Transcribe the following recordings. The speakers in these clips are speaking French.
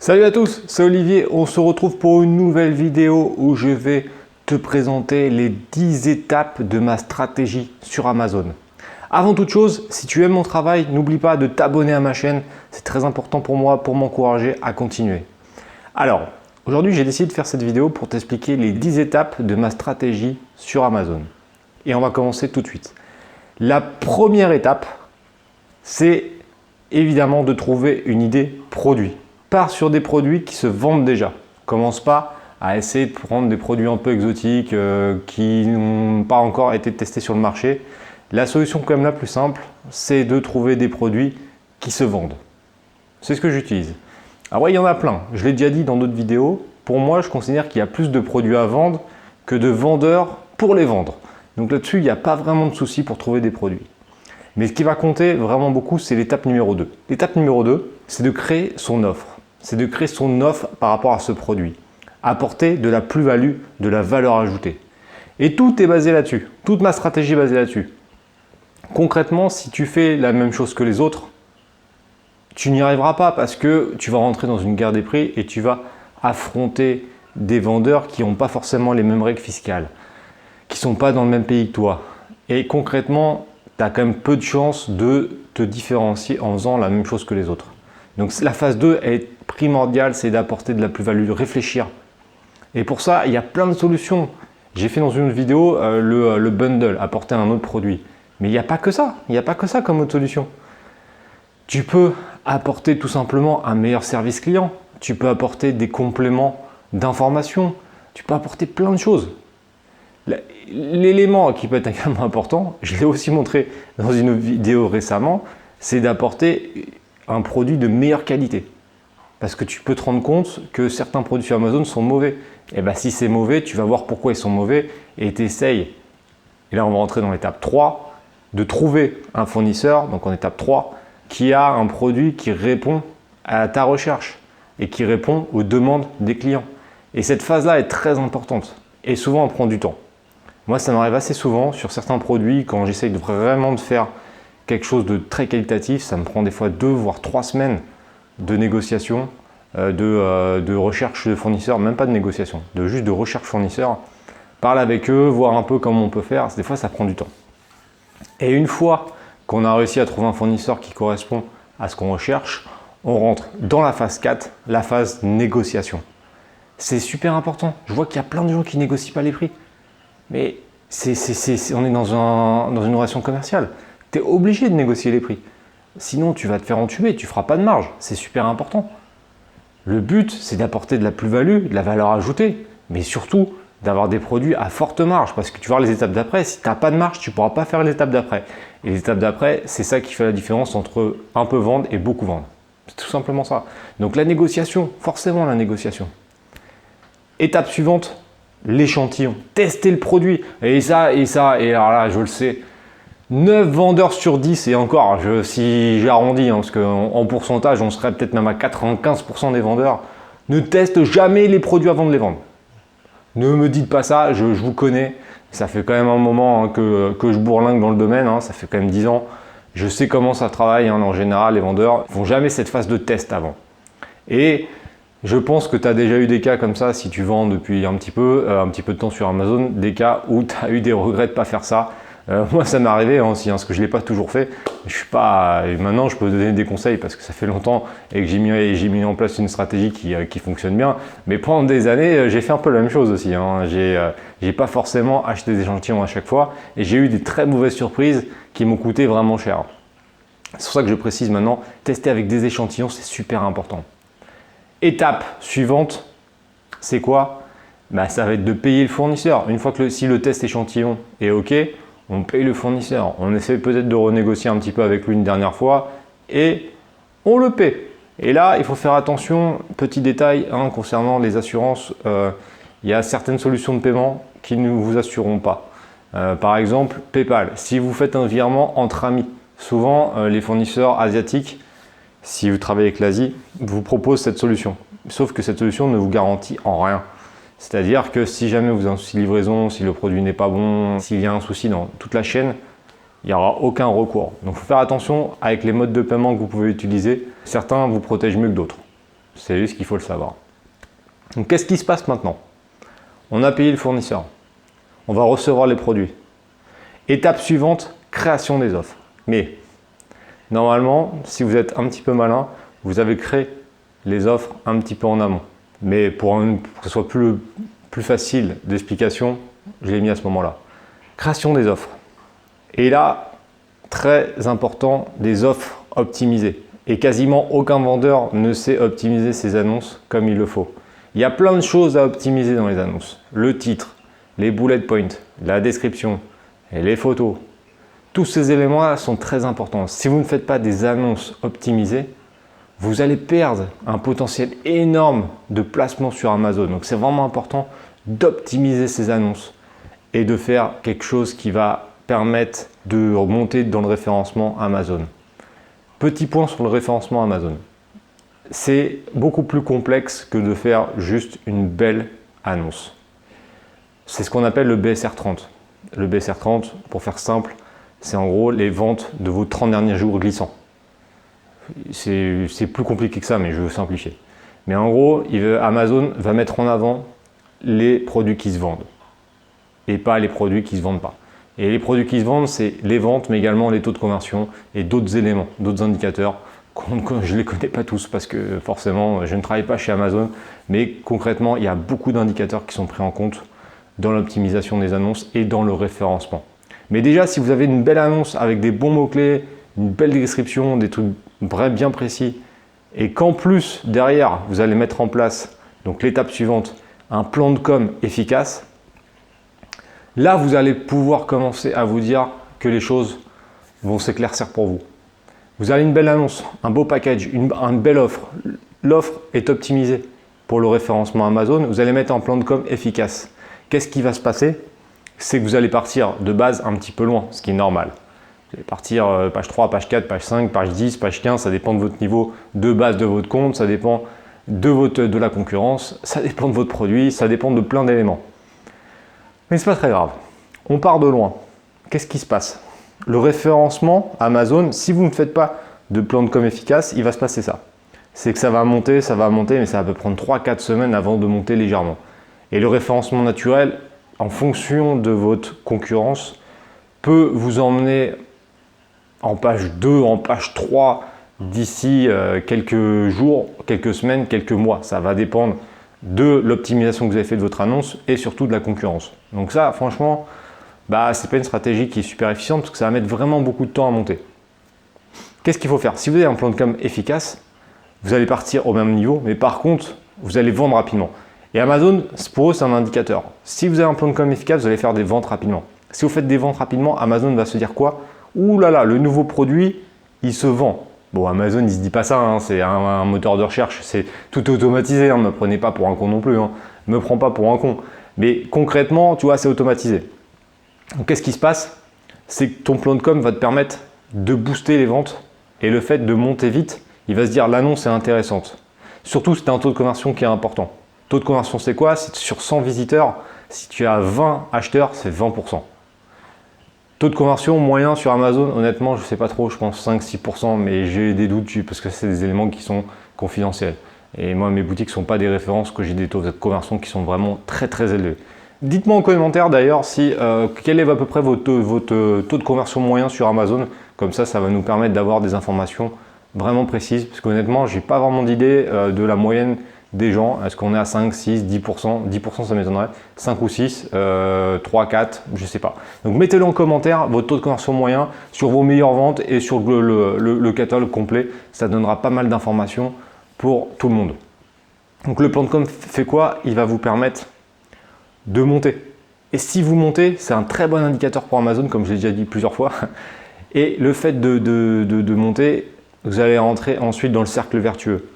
Salut à tous, c'est Olivier. On se retrouve pour une nouvelle vidéo où je vais te présenter les 10 étapes de ma stratégie sur Amazon. Avant toute chose, si tu aimes mon travail, n'oublie pas de t'abonner à ma chaîne. C'est très important pour moi, pour m'encourager à continuer. Alors, aujourd'hui, j'ai décidé de faire cette vidéo pour t'expliquer les 10 étapes de ma stratégie sur Amazon. Et on va commencer tout de suite. La première étape, c'est évidemment de trouver une idée produit. Pars sur des produits qui se vendent déjà. Commence pas à essayer de prendre des produits un peu exotiques qui n'ont pas encore été testés sur le marché. La solution quand même la plus simple, c'est de trouver des produits qui se vendent. C'est ce que j'utilise. Alors ouais, il y en a plein. Je l'ai déjà dit dans d'autres vidéos. Pour moi, je considère qu'il y a plus de produits à vendre que de vendeurs pour les vendre. Donc là-dessus, il n'y a pas vraiment de souci pour trouver des produits. Mais ce qui va compter vraiment beaucoup, c'est l'étape numéro 2. L'étape numéro 2, c'est de créer son offre. C'est de créer son offre par rapport à ce produit. Apporter de la plus-value, de la valeur ajoutée. Et tout est basé là-dessus. Toute ma stratégie est basée là-dessus. Concrètement, si tu fais la même chose que les autres, tu n'y arriveras pas parce que tu vas rentrer dans une guerre des prix et tu vas affronter des vendeurs qui n'ont pas forcément les mêmes règles fiscales, qui ne sont pas dans le même pays que toi. Et concrètement, tu as quand même peu de chances de te différencier en faisant la même chose que les autres. Donc la phase 2 est primordiale, c'est d'apporter de la plus-value, de réfléchir. Et pour ça, il y a plein de solutions. J'ai fait dans une vidéo le bundle, apporter un autre produit. Mais il n'y a pas que ça, il n'y a pas que ça comme autre solution. Tu peux apporter tout simplement un meilleur service client. Tu peux apporter des compléments d'information. Tu peux apporter plein de choses. L'élément qui peut être également important, je l'ai aussi montré dans une vidéo récemment, c'est d'apporter un produit de meilleure qualité. Parce que tu peux te rendre compte que certains produits sur Amazon sont mauvais. Et bien si c'est mauvais, tu vas voir pourquoi ils sont mauvais et tu essayes. Et là, on va rentrer dans l'étape 3, de trouver un fournisseur, donc en étape 3, qui a un produit qui répond à ta recherche et qui répond aux demandes des clients. Et cette phase-là est très importante et souvent elle prend du temps. Moi, ça m'arrive assez souvent sur certains produits quand j'essaye vraiment de faire quelque chose de très qualitatif, ça me prend des fois 2 voire 3 semaines de négociation, de recherche de fournisseurs, même pas de négociation, juste de recherche fournisseur. Parle avec eux, voir un peu comment on peut faire, des fois ça prend du temps. Et une fois qu'on a réussi à trouver un fournisseur qui correspond à ce qu'on recherche, on rentre dans la phase 4, la phase négociation. C'est super important. Je vois qu'il y a plein de gens qui ne négocient pas les prix. Mais on est dans une relation commerciale. Tu es obligé de négocier les prix. Sinon, tu vas te faire entuber, tu ne feras pas de marge. C'est super important. Le but, c'est d'apporter de la plus-value, de la valeur ajoutée, mais surtout d'avoir des produits à forte marge. Parce que tu vas voir les étapes d'après, si tu n'as pas de marge, tu ne pourras pas faire l'étape d'après. Et les étapes d'après, c'est ça qui fait la différence entre un peu vendre et beaucoup vendre. C'est tout simplement ça. Donc la négociation, forcément la négociation. Étape suivante, l'échantillon. Tester le produit. Et alors là, je le sais. 9 vendeurs sur 10, et encore, si j'arrondis, parce qu'en pourcentage, on serait peut-être même à 95% des vendeurs, ne testent jamais les produits avant de les vendre. Ne me dites pas ça, je vous connais. Ça fait quand même un moment que je bourlingue dans le domaine, ça fait quand même 10 ans. Je sais comment ça travaille, en général, les vendeurs ne font jamais cette phase de test avant. Et je pense que tu as déjà eu des cas comme ça, si tu vends depuis un petit peu de temps sur Amazon, des cas où tu as eu des regrets de ne pas faire ça. Moi, ça m'est arrivé aussi, parce que je ne l'ai pas toujours fait. Maintenant, je peux donner des conseils parce que ça fait longtemps et que j'ai mis en place une stratégie qui fonctionne bien. Mais pendant des années, j'ai fait un peu la même chose aussi. J'ai pas forcément acheté des échantillons à chaque fois et j'ai eu des très mauvaises surprises qui m'ont coûté vraiment cher. C'est pour ça que je précise maintenant, tester avec des échantillons, c'est super important. Étape suivante, c'est quoi? Ça va être de payer le fournisseur. Une fois que si le test échantillon est OK, on paye le fournisseur. On essaie peut-être de renégocier un petit peu avec lui une dernière fois et on le paie. Et là, il faut faire attention, petit détail concernant les assurances, il y a certaines solutions de paiement qui ne vous assureront pas. Par exemple, PayPal, si vous faites un virement entre amis, souvent les fournisseurs asiatiques, si vous travaillez avec l'Asie, vous proposent cette solution. Sauf que cette solution ne vous garantit en rien. C'est-à-dire que si jamais vous avez un souci de livraison, si le produit n'est pas bon, s'il y a un souci dans toute la chaîne, il n'y aura aucun recours. Donc il faut faire attention avec les modes de paiement que vous pouvez utiliser. Certains vous protègent mieux que d'autres. C'est juste qu'il faut le savoir. Donc qu'est-ce qui se passe maintenant? On a payé le fournisseur. On va recevoir les produits. Étape suivante, création des offres. Mais normalement, si vous êtes un petit peu malin, vous avez créé les offres un petit peu en amont. Mais pour que ce soit plus facile d'explication, je l'ai mis à ce moment-là. Création des offres. Et là, très important, des offres optimisées. Et quasiment aucun vendeur ne sait optimiser ses annonces comme il le faut. Il y a plein de choses à optimiser dans les annonces. Le titre, les bullet points, la description, et les photos. Tous ces éléments-là sont très importants. Si vous ne faites pas des annonces optimisées, vous allez perdre un potentiel énorme de placement sur Amazon. Donc c'est vraiment important d'optimiser ces annonces et de faire quelque chose qui va permettre de remonter dans le référencement Amazon. Petit point sur le référencement Amazon. C'est beaucoup plus complexe que de faire juste une belle annonce. C'est ce qu'on appelle le BSR 30. Le BSR 30, pour faire simple, c'est en gros les ventes de vos 30 derniers jours glissants. C'est plus compliqué que ça, mais je veux simplifier. Mais en gros, Amazon va mettre en avant les produits qui se vendent et pas les produits qui ne se vendent pas. Et les produits qui se vendent, c'est les ventes, mais également les taux de conversion et d'autres éléments, d'autres indicateurs. Je ne les connais pas tous parce que forcément, je ne travaille pas chez Amazon. Mais concrètement, il y a beaucoup d'indicateurs qui sont pris en compte dans l'optimisation des annonces et dans le référencement. Mais déjà, si vous avez une belle annonce avec des bons mots-clés, une belle description, des trucs bien précis, et qu'en plus, derrière, vous allez mettre en place, donc l'étape suivante, un plan de com efficace, là, vous allez pouvoir commencer à vous dire que les choses vont s'éclaircir pour vous. Vous avez une belle annonce, un beau package, une belle offre. L'offre est optimisée pour le référencement Amazon. Vous allez mettre un plan de com efficace. Qu'est-ce qui va se passer? C'est que vous allez partir de base un petit peu loin, ce qui est normal. Vous allez partir page 3, page 4, page 5, page 10, page 15, ça dépend de votre niveau de base de votre compte, ça dépend de la concurrence, ça dépend de votre produit, ça dépend de plein d'éléments. Mais ce n'est pas très grave. On part de loin. Qu'est-ce qui se passe? Le référencement Amazon, si vous ne faites pas de plan de com efficace, il va se passer ça. C'est que ça va monter, mais ça peut prendre 3-4 semaines avant de monter légèrement. Et le référencement naturel, en fonction de votre concurrence, peut vous emmener en page 2, en page 3 d'ici quelques jours, quelques semaines, quelques mois. Ça va dépendre de l'optimisation que vous avez fait de votre annonce et surtout de la concurrence. Donc ça, franchement, c'est pas une stratégie qui est super efficiente parce que ça va mettre vraiment beaucoup de temps à monter. Qu'est-ce qu'il faut faire? Si vous avez un plan de com efficace, vous allez partir au même niveau, mais par contre, vous allez vendre rapidement. Et Amazon, pour eux, c'est un indicateur. Si vous avez un plan de com efficace, vous allez faire des ventes rapidement. Si vous faites des ventes rapidement, Amazon va se dire quoi? Ouh là là, le nouveau produit, il se vend. Bon, Amazon, il ne se dit pas ça, hein, c'est un moteur de recherche, c'est tout automatisé, hein, ne me prenez pas pour un con non plus, hein, ne me prends pas pour un con. Mais concrètement, tu vois, c'est automatisé. Donc, qu'est-ce qui se passe? C'est que ton plan de com va te permettre de booster les ventes et le fait de monter vite, il va se dire l'annonce est intéressante. Surtout si tu as un taux de conversion qui est important. Taux de conversion, c'est quoi? C'est sur 100 visiteurs, si tu as 20 acheteurs, c'est 20%. Taux de conversion moyen sur Amazon, honnêtement, je ne sais pas trop, je pense 5-6%, mais j'ai des doutes dessus parce que c'est des éléments qui sont confidentiels. Et moi, mes boutiques ne sont pas des références que j'ai des taux de conversion qui sont vraiment très très élevés. Dites-moi en commentaire d'ailleurs quel est à peu près votre taux de conversion moyen sur Amazon. Comme ça va nous permettre d'avoir des informations vraiment précises. Parce qu'honnêtement, je n'ai pas vraiment d'idée de la moyenne des gens. Est-ce qu'on est à 5, 6, 10%? 10% ça m'étonnerait. 5 ou 6, 3, 4, je ne sais pas. Donc mettez-le en commentaire, votre taux de conversion moyen sur vos meilleures ventes et sur le catalogue complet. Ça donnera pas mal d'informations pour tout le monde. Donc le plan de com fait quoi? Il va vous permettre de monter. Et si vous montez, c'est un très bon indicateur pour Amazon, comme je l'ai déjà dit plusieurs fois. Et le fait de monter, vous allez rentrer ensuite dans le cercle vertueux.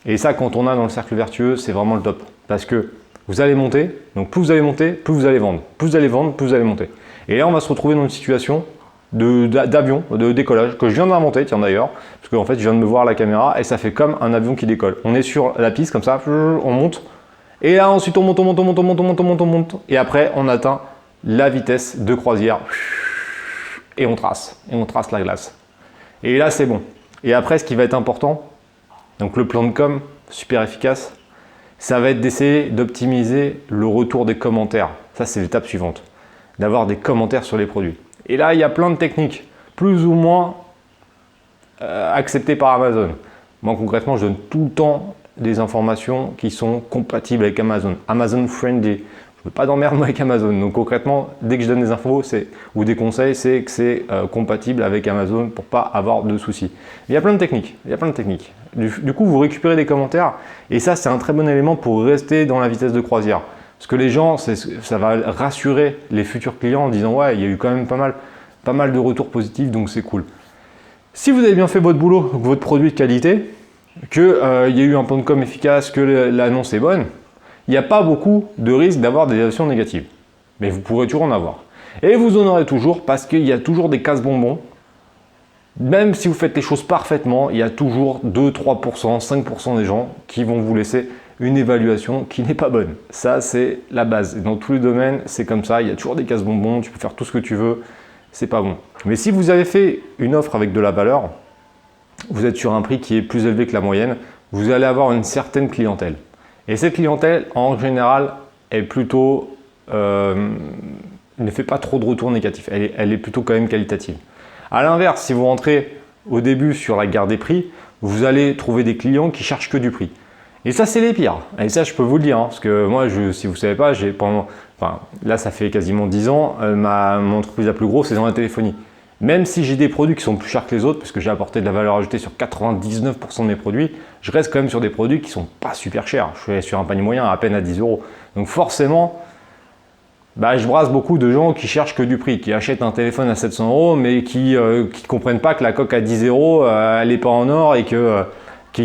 Et ça, quand on a dans le cercle vertueux, c'est vraiment le top. Parce que vous allez monter, donc plus vous allez monter, plus vous allez vendre. Plus vous allez vendre, plus vous allez monter. Et là, on va se retrouver dans une situation d'avion, de décollage, que je viens d'inventer, tiens d'ailleurs, parce qu'en fait, je viens de me voir à la caméra et ça fait comme un avion qui décolle. On est sur la piste, comme ça, on monte. Et là, ensuite, on monte. Et après, on atteint la vitesse de croisière. Et on trace la glace. Et là, c'est bon. Et après, ce qui va être important, donc le plan de com, super efficace, ça va être d'essayer d'optimiser le retour des commentaires. Ça, c'est l'étape suivante, d'avoir des commentaires sur les produits. Et là, il y a plein de techniques, plus ou moins acceptées par Amazon. Moi, concrètement, je donne tout le temps des informations qui sont compatibles avec Amazon. Amazon friendly. Je veux pas d'emmerde avec Amazon. Donc concrètement, dès que je donne des infos ou des conseils, c'est que c'est compatible avec Amazon pour pas avoir de soucis. Il y a plein de techniques. Il y a plein de techniques. Du coup, vous récupérez des commentaires et ça, c'est un très bon élément pour rester dans la vitesse de croisière. Parce que les gens, ça va rassurer les futurs clients en disant ouais, il y a eu quand même pas mal de retours positifs, donc c'est cool. Si vous avez bien fait votre boulot, que votre produit est de qualité, qu'il y a eu un plan de com efficace, que l'annonce est bonne, il n'y a pas beaucoup de risque d'avoir des évaluations négatives. Mais vous pourrez toujours en avoir. Et vous en aurez toujours parce qu'il y a toujours des casse-bonbons. Même si vous faites les choses parfaitement, il y a toujours 2, 3%, 5% des gens qui vont vous laisser une évaluation qui n'est pas bonne. Ça, c'est la base. Et dans tous les domaines, c'est comme ça. Il y a toujours des casse-bonbons. Tu peux faire tout ce que tu veux. C'est pas bon. Mais si vous avez fait une offre avec de la valeur, vous êtes sur un prix qui est plus élevé que la moyenne, vous allez avoir une certaine clientèle. Et cette clientèle, en général, est plutôt, ne fait pas trop de retours négatifs. Elle est plutôt quand même qualitative. A l'inverse, si vous rentrez au début sur la guerre des prix, vous allez trouver des clients qui cherchent que du prix. Et ça, c'est les pires. Et ça, je peux vous le dire, hein, parce que moi, si vous ne savez pas, là, ça fait quasiment 10 ans, mon entreprise la plus grosse, c'est dans la téléphonie. Même si j'ai des produits qui sont plus chers que les autres, parce que j'ai apporté de la valeur ajoutée sur 99% de mes produits, je reste quand même sur des produits qui ne sont pas super chers. Je suis sur un panier moyen à peine à 10 €. Donc forcément, je brasse beaucoup de gens qui cherchent que du prix, qui achètent un téléphone à 700 €, mais qui ne comprennent pas que la coque à 10 €, elle n'est pas en or et qu'elle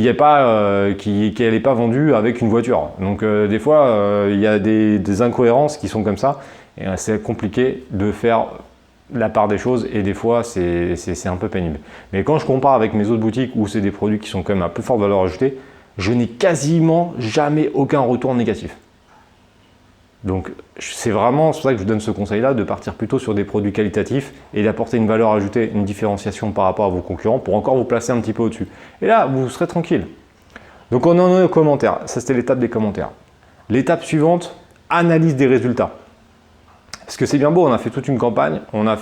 n'est pas vendue avec une voiture. Donc des fois, il y a des incohérences qui sont comme ça, et c'est compliqué de faire la part des choses et des fois c'est un peu pénible. Mais quand je compare avec mes autres boutiques où c'est des produits qui sont quand même à plus forte valeur ajoutée, je n'ai quasiment jamais aucun retour négatif. Donc c'est vraiment pour ça que je vous donne ce conseil-là, de partir plutôt sur des produits qualitatifs et d'apporter une valeur ajoutée, une différenciation par rapport à vos concurrents pour encore vous placer un petit peu au-dessus. Et là, vous serez tranquille. Donc on en est aux commentaires. Ça, c'était l'étape des commentaires. L'étape suivante, analyse des résultats. Parce que c'est bien beau, on a fait toute une campagne, on a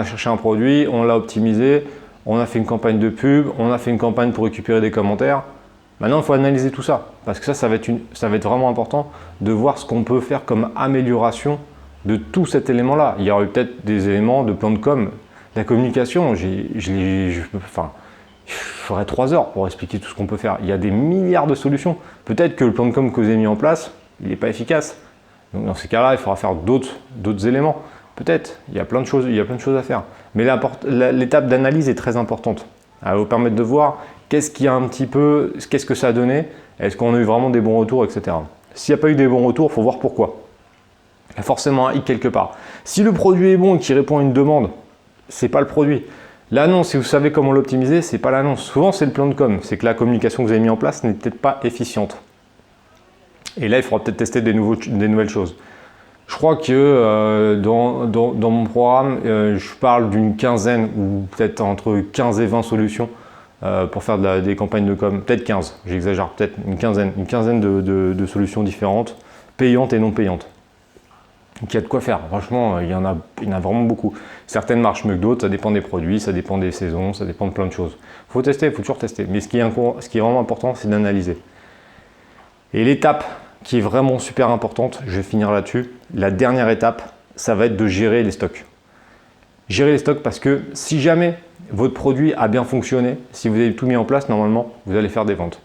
cherché un produit, on l'a optimisé, on a fait une campagne de pub, on a fait une campagne pour récupérer des commentaires. Maintenant, il faut analyser tout ça, parce que ça va être vraiment important de voir ce qu'on peut faire comme amélioration de tout cet élément-là. Il y aurait peut-être des éléments de plan de com, la communication, il faudrait 3 heures pour expliquer tout ce qu'on peut faire. Il y a des milliards de solutions. Peut-être que le plan de com que vous avez mis en place, il n'est pas efficace. Donc dans ces cas-là, il faudra faire d'autres éléments. Peut-être, il y a plein de choses à faire. Mais l'étape d'analyse est très importante. Elle va vous permettre de voir qu'est-ce que ça a donné, est-ce qu'on a eu vraiment des bons retours, etc. S'il n'y a pas eu des bons retours, il faut voir pourquoi. Il y a forcément un hic quelque part. Si le produit est bon et qu'il répond à une demande, ce n'est pas le produit. L'annonce, si vous savez comment l'optimiser, ce n'est pas l'annonce. Souvent, c'est le plan de com. C'est que la communication que vous avez mis en place n'est peut-être pas efficiente. Et là, il faudra peut-être tester des nouvelles choses. Je crois que dans mon programme, je parle d'une quinzaine ou peut-être entre 15 et 20 solutions pour faire des campagnes de com. Peut-être 15, j'exagère, peut-être une quinzaine de solutions différentes, payantes et non payantes. Donc, il y a de quoi faire. Franchement, il y en a vraiment beaucoup. Certaines marchent mieux que d'autres, ça dépend des produits, ça dépend des saisons, ça dépend de plein de choses. Il faut tester, il faut toujours tester. Mais ce qui est vraiment important, c'est d'analyser. Et l'étape qui est vraiment super importante, je vais finir là-dessus. La dernière étape, ça va être de gérer les stocks. Gérer les stocks parce que si jamais votre produit a bien fonctionné, si vous avez tout mis en place, normalement, vous allez faire des ventes.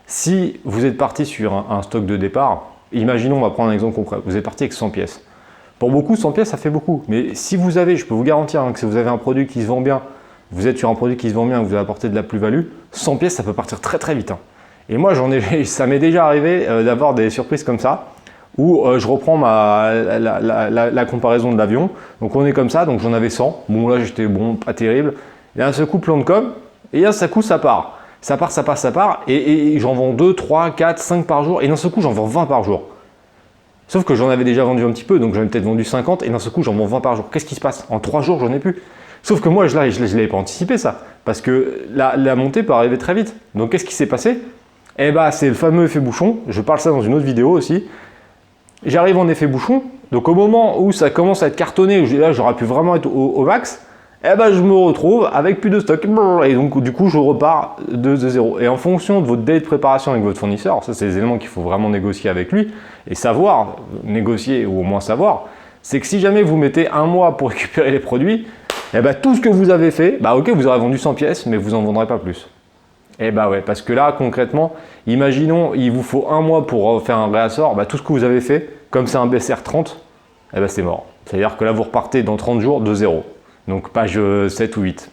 Si vous êtes parti sur un stock de départ, imaginons, on va prendre un exemple concret, vous êtes parti avec 100 pièces. Pour beaucoup, 100 pièces, ça fait beaucoup. Mais si vous avez, je peux vous garantir que si vous avez un produit qui se vend bien, vous êtes sur un produit qui se vend bien, que vous allez apporter de la plus-value, 100 pièces, ça peut partir très très vite. Et moi, ça m'est déjà arrivé d'avoir des surprises comme ça, où je reprends la comparaison de l'avion. Donc on est comme ça, donc j'en avais 100. Bon là, j'étais pas terrible. Et d'un seul coup, plan de com, et d'un seul coup, ça part. Ça part, et j'en vends 2, 3, 4, 5 par jour, et d'un seul coup, j'en vends 20 par jour. Sauf que j'en avais déjà vendu un petit peu, donc j'en ai peut-être vendu 50, et d'un seul coup, j'en vends 20 par jour. Qu'est-ce qui se passe? En 3 jours, j'en ai plus. Sauf que moi, je ne l'avais pas anticipé ça, parce que la montée peut arriver très vite. Donc qu'est-ce qui s'est passé? Eh ben, c'est le fameux effet bouchon. Je parle ça dans une autre vidéo aussi. J'arrive en effet bouchon. Donc au moment où ça commence à être cartonné, où là j'aurais pu vraiment être au max, eh ben, je me retrouve avec plus de stock. Et donc du coup, je repars de zéro. Et en fonction de votre délai de préparation avec votre fournisseur, ça c'est des éléments qu'il faut vraiment négocier avec lui et savoir, négocier ou au moins savoir, c'est que si jamais vous mettez un mois pour récupérer les produits, eh ben, tout ce que vous avez fait, bah ok, vous aurez vendu 100 pièces, mais vous n'en vendrez pas plus. Eh bah ouais, parce que là, concrètement, imaginons, il vous faut un mois pour faire un réassort, bah, tout ce que vous avez fait, comme c'est un BSR 30, eh bah, c'est mort. C'est-à-dire que là, vous repartez dans 30 jours de zéro. Donc page 7 ou 8.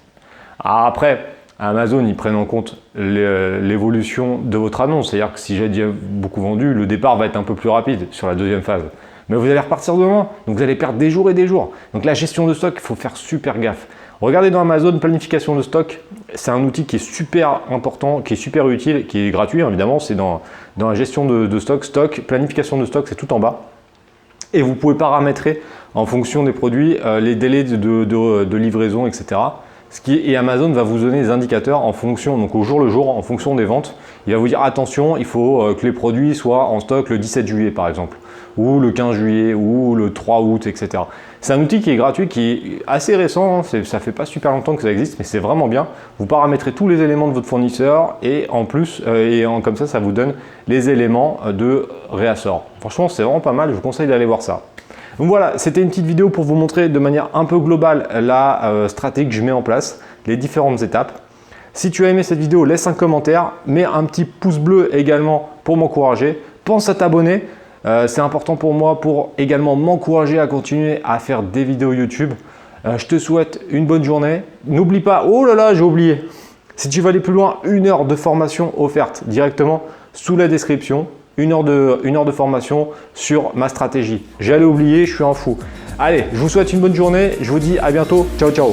Alors après, Amazon, ils prennent en compte l'évolution de votre annonce. C'est-à-dire que si j'ai déjà beaucoup vendu, le départ va être un peu plus rapide sur la deuxième phase. Mais vous allez repartir de loin, donc vous allez perdre des jours et des jours. Donc la gestion de stock, il faut faire super gaffe. Regardez dans Amazon, planification de stock, c'est un outil qui est super important, qui est super utile, qui est gratuit évidemment, c'est dans la gestion de stock, planification de stock, c'est tout en bas. Et vous pouvez paramétrer en fonction des produits les délais de livraison, etc. Et Amazon va vous donner des indicateurs en fonction, donc au jour le jour, en fonction des ventes. Il va vous dire attention, il faut que les produits soient en stock le 17 juillet par exemple, ou le 15 juillet, ou le 3 août, etc. C'est un outil qui est gratuit, qui est assez récent, hein, ça fait pas super longtemps que ça existe, mais c'est vraiment bien. Vous paramétrez tous les éléments de votre fournisseur et en plus, comme ça vous donne les éléments de réassort. Franchement, c'est vraiment pas mal, je vous conseille d'aller voir ça. Donc voilà, c'était une petite vidéo pour vous montrer de manière un peu globale la stratégie que je mets en place, les différentes étapes. Si tu as aimé cette vidéo, laisse un commentaire, mets un petit pouce bleu également pour m'encourager. Pense à t'abonner, c'est important pour moi pour également m'encourager à continuer à faire des vidéos YouTube. Je te souhaite une bonne journée. N'oublie pas, oh là là, j'ai oublié. Si tu veux aller plus loin, 1 heure de formation offerte directement sous la description. 1 heure de formation sur ma stratégie. J'allais oublier, je suis un fou. Allez, je vous souhaite une bonne journée. Je vous dis à bientôt. Ciao, ciao.